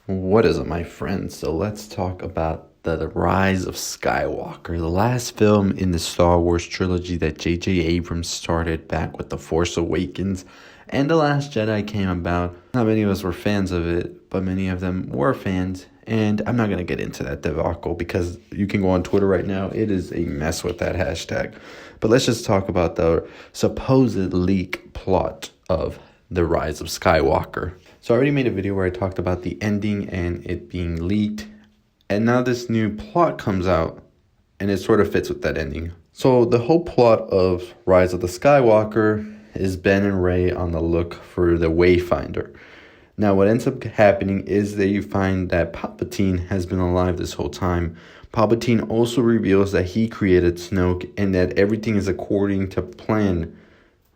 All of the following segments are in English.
What is it, my friends? So let's talk about the rise of Skywalker, the last film in the Star Wars trilogy that J.J. Abrams started back with The Force Awakens, and The Last Jedi came about. Not many of us were fans of it, but many of them were fans, and I'm not going to get into that debacle because you can go on Twitter right now. It is a mess with that hashtag. But let's just talk about the supposed leak plot of The Rise of Skywalker. So I already made a video where I talked about the ending and it being leaked. And now this new plot comes out and it sort of fits with that ending. So the whole plot of Rise of the Skywalker is Ben and Rey on the look for the Wayfinder. Now what ends up happening is that you find that Palpatine has been alive this whole time. Palpatine also reveals that he created Snoke and that everything is according to plan.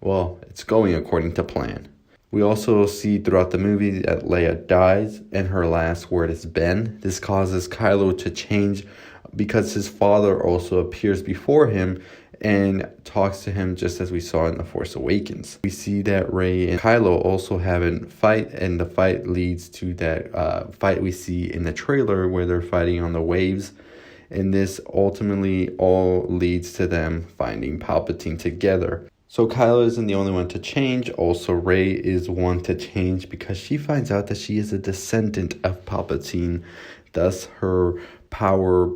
Well, it's going according to plan. We also see throughout the movie that Leia dies and her last word is Ben. This causes Kylo to change because his father also appears before him and talks to him just as we saw in The Force Awakens. We see that Rey and Kylo also have a fight, and the fight leads to that fight we see in the trailer where they're fighting on the waves. And this ultimately all leads to them finding Palpatine together. So Kylo isn't the only one to change. Also, Rey is one to change because she finds out that she is a descendant of Palpatine. Thus, her power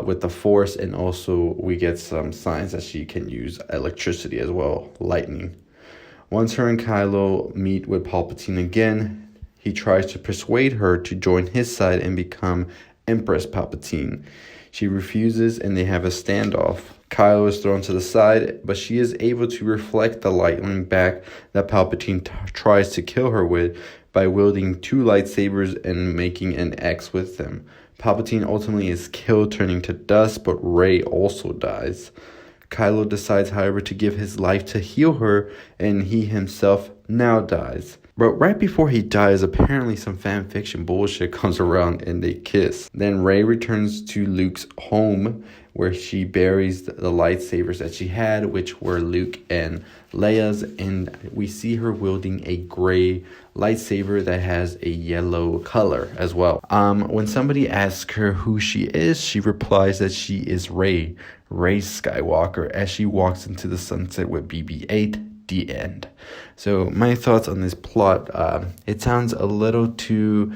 with the Force, and also we get some signs that she can use electricity as well, lightning. Once her and Kylo meet with Palpatine again, he tries to persuade her to join his side and become Empress Palpatine. She refuses and they have a standoff. Kylo is thrown to the side, but she is able to reflect the lightning back that Palpatine tries to kill her with by wielding two lightsabers and making an X with them. Palpatine ultimately is killed, turning to dust, but Rey also dies. Kylo decides, however, to give his life to heal her, and he himself now dies. But right before he dies, apparently some fan fiction bullshit comes around and they kiss. Then Rey returns to Luke's home where she buries the lightsabers that she had, which were Luke and Leia's, and we see her wielding a gray lightsaber that has a yellow color as well. When somebody asks her who she is, she replies that she is Rey Skywalker, as she walks into the sunset with BB-8. The end. So my thoughts on this plot, it sounds a little too,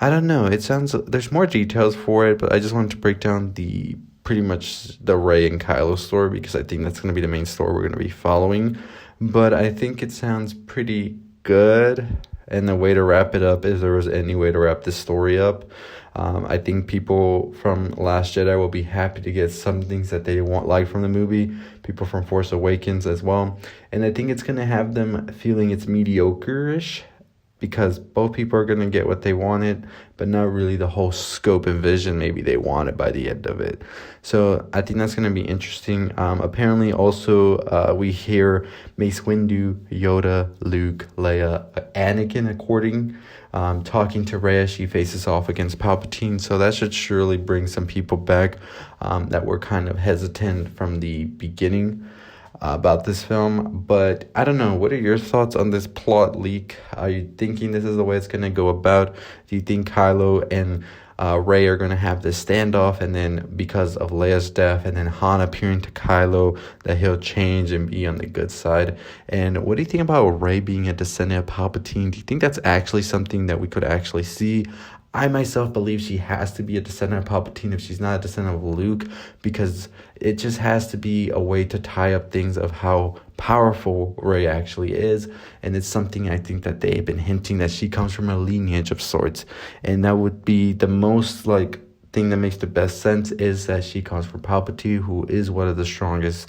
I don't know, there's more details for it, but I just wanted to break down pretty much the Rey and Kylo story because I think that's going to be the main story we're going to be following. But I think it sounds pretty good, and the way to wrap it up, if there was any way to wrap this story up, I think people from Last Jedi will be happy to get some things that they like from the movie. People from Force Awakens as well. And I think it's going to have them feeling it's mediocre-ish because both people are going to get what they wanted, but not really the whole scope and vision maybe they wanted by the end of it. So I think that's going to be interesting. Apparently also we hear Mace Windu, Yoda, Luke, Leia, Anakin talking to Rey as she faces off against Palpatine. So that should surely bring some people back that were kind of hesitant from the beginning about this film. But I don't know, what are your thoughts on this plot leak? Are you thinking this is the way it's going to go about? Do you think Kylo and Rey are going to have this standoff, and then because of Leia's death and then Han appearing to Kylo, that he'll change and be on the good side? And what do you think about Rey being a descendant of Palpatine? Do you think that's actually something that we could actually see? I myself believe she has to be a descendant of Palpatine if she's not a descendant of Luke, because it just has to be a way to tie up things of how powerful Rey actually is. And it's something I think that they've been hinting that she comes from a lineage of sorts. And that would be the most thing that makes the best sense, is that she comes from Palpatine, who is one of the strongest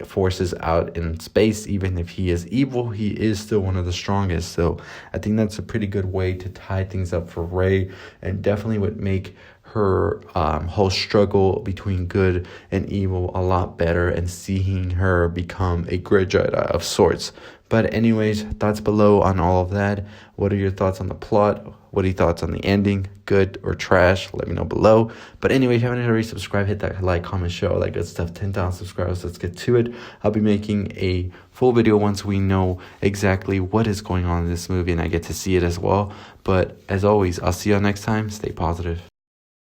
forces out in space. Even if he is evil, he is still one of the strongest. So I think that's a pretty good way to tie things up for Rey, and definitely would make her whole struggle between good and evil a lot better, and seeing her become a great Jedi of sorts. But anyways, thoughts below on all of that. What are your thoughts on the plot? What are your thoughts on the ending? Good or trash? Let me know below. But anyway, if you haven't already subscribed, hit that like, comment, share, all that good stuff. 10,000 subscribers. Let's get to it. I'll be making a full video once we know exactly what is going on in this movie and I get to see it as well. But as always, I'll see y'all next time. Stay positive.